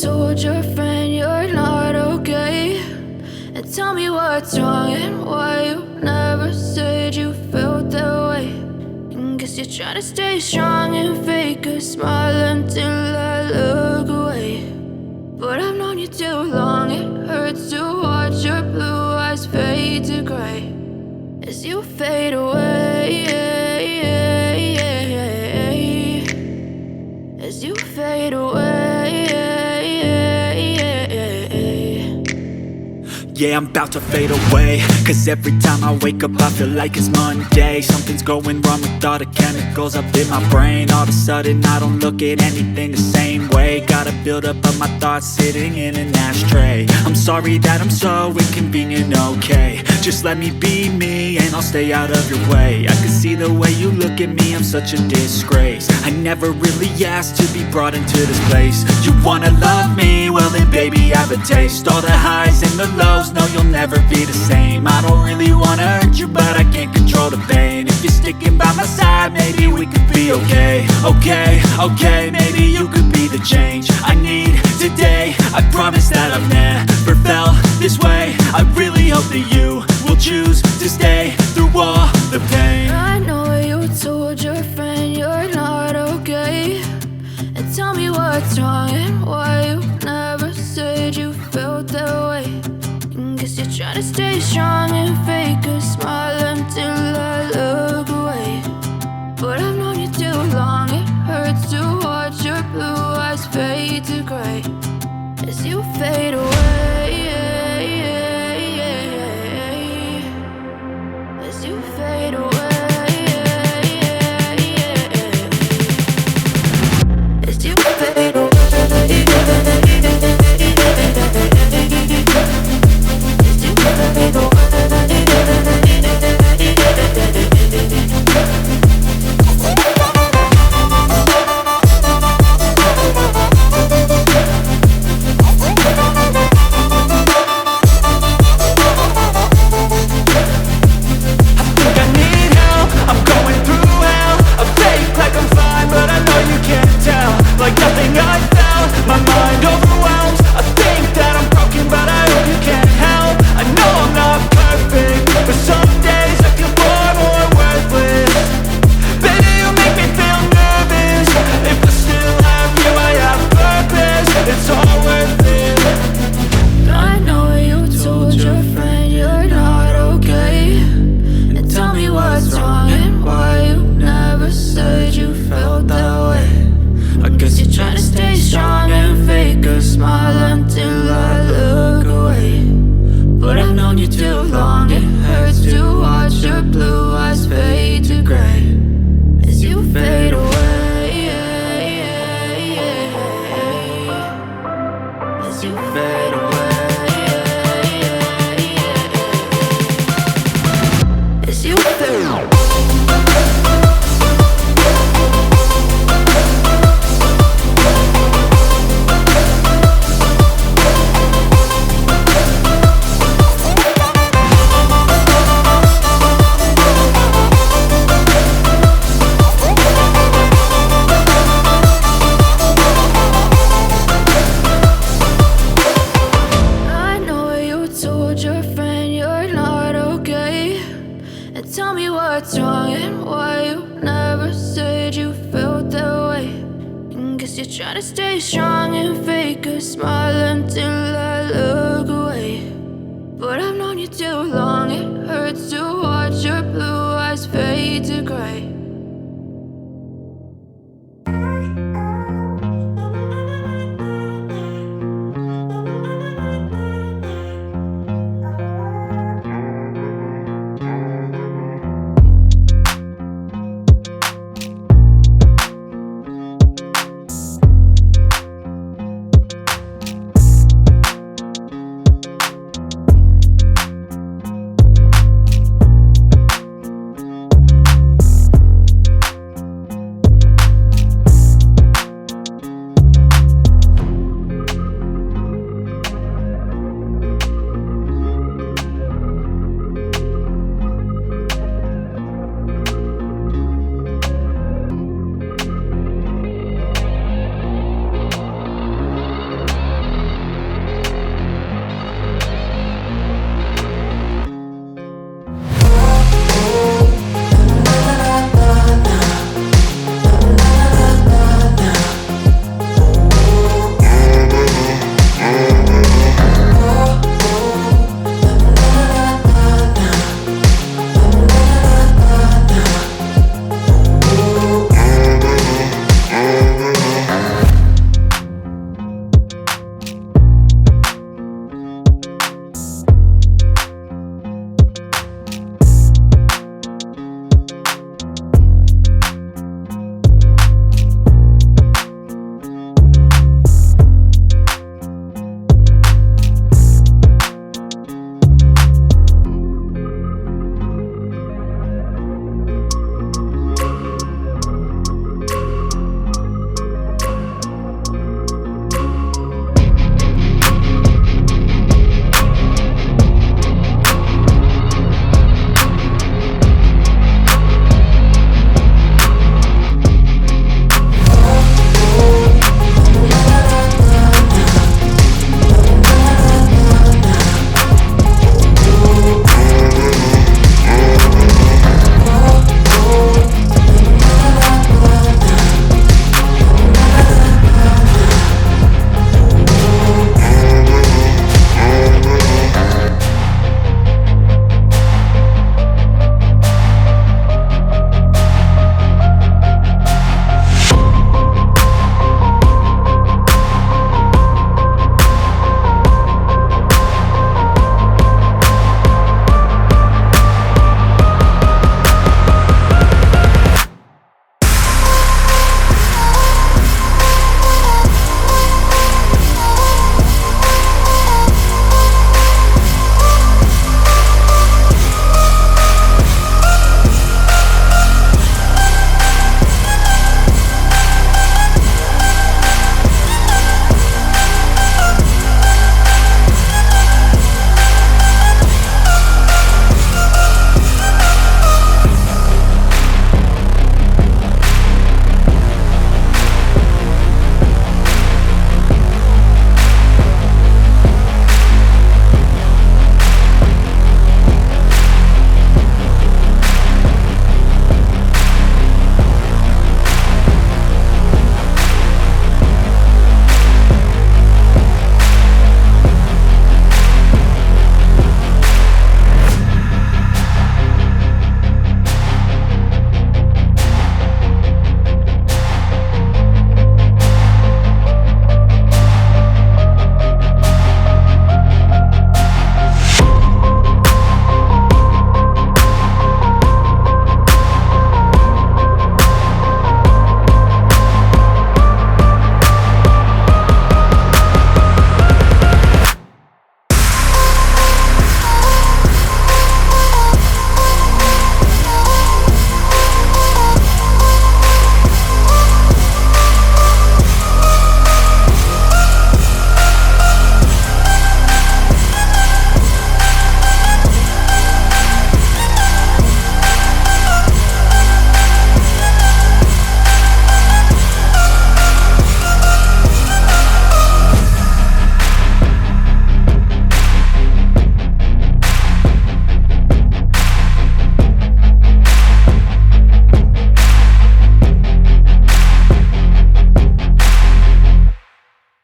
told your friend you're not okay, and tell me what's wrong and why you never said you felt that way. And guess you're trying to stay strong and fake a smile until I look away. But I've known you too long, it hurts to watch your blue eyes fade to gray as you fade away, as you fade away. Yeah, I'm about to fade away, cause every time I wake up I feel like it's Monday. Something's going wrong with all the chemicals up in my brain. All of a sudden I don't look at anything the same way. Gotta build up of my thoughts sitting in an ashtray. I'm sorry that I'm so inconvenient, okay. Just let me be me and I'll stay out of your way. I can see the way you look at me, I'm such a disgrace. I never really asked to be brought into this place. You wanna love me? Well then baby have a taste. All the highs and the lows, no you'll never be the same. I don't really wanna hurt you but I can't control the pain. If you're sticking by my side maybe we could be okay. Okay, maybe you could be the change I need today. I promise that I've never felt this way. I really hope that you will choose to stay through all the pain. I know you told your friend you're not okay, and tell me what's wrong and why you never said you felt that way. And guess you're trying to stay strong and fake a smile until I look away. But I've known you too long, it hurts to watch your blue eyes fade to gray as you fade away, as you fade away, as you fade away. Like nothing I felt, my mind overwhelmed. I think that I'm broken, but I hope you can't help. I know I'm not perfect, but some days I feel far more worthless. Baby, you make me feel nervous. If I still have you, I have purpose. It's all worth it. I know you told your friend you're not okay, and tell me what's wrong and why you never said you felt that way. I guess you're trying to stay strong and fake a smile until I look away. But I've known you too long, it hurts to watch your blue eyes fade to gray as you fade away, as you fade away, as you fade away. Your friend you're not okay, and tell me what's wrong and why you never said you felt that way. And guess you're trying to stay strong and fake a smile until I look away. But I've known you too long, it hurts to watch your blue eyes fade to gray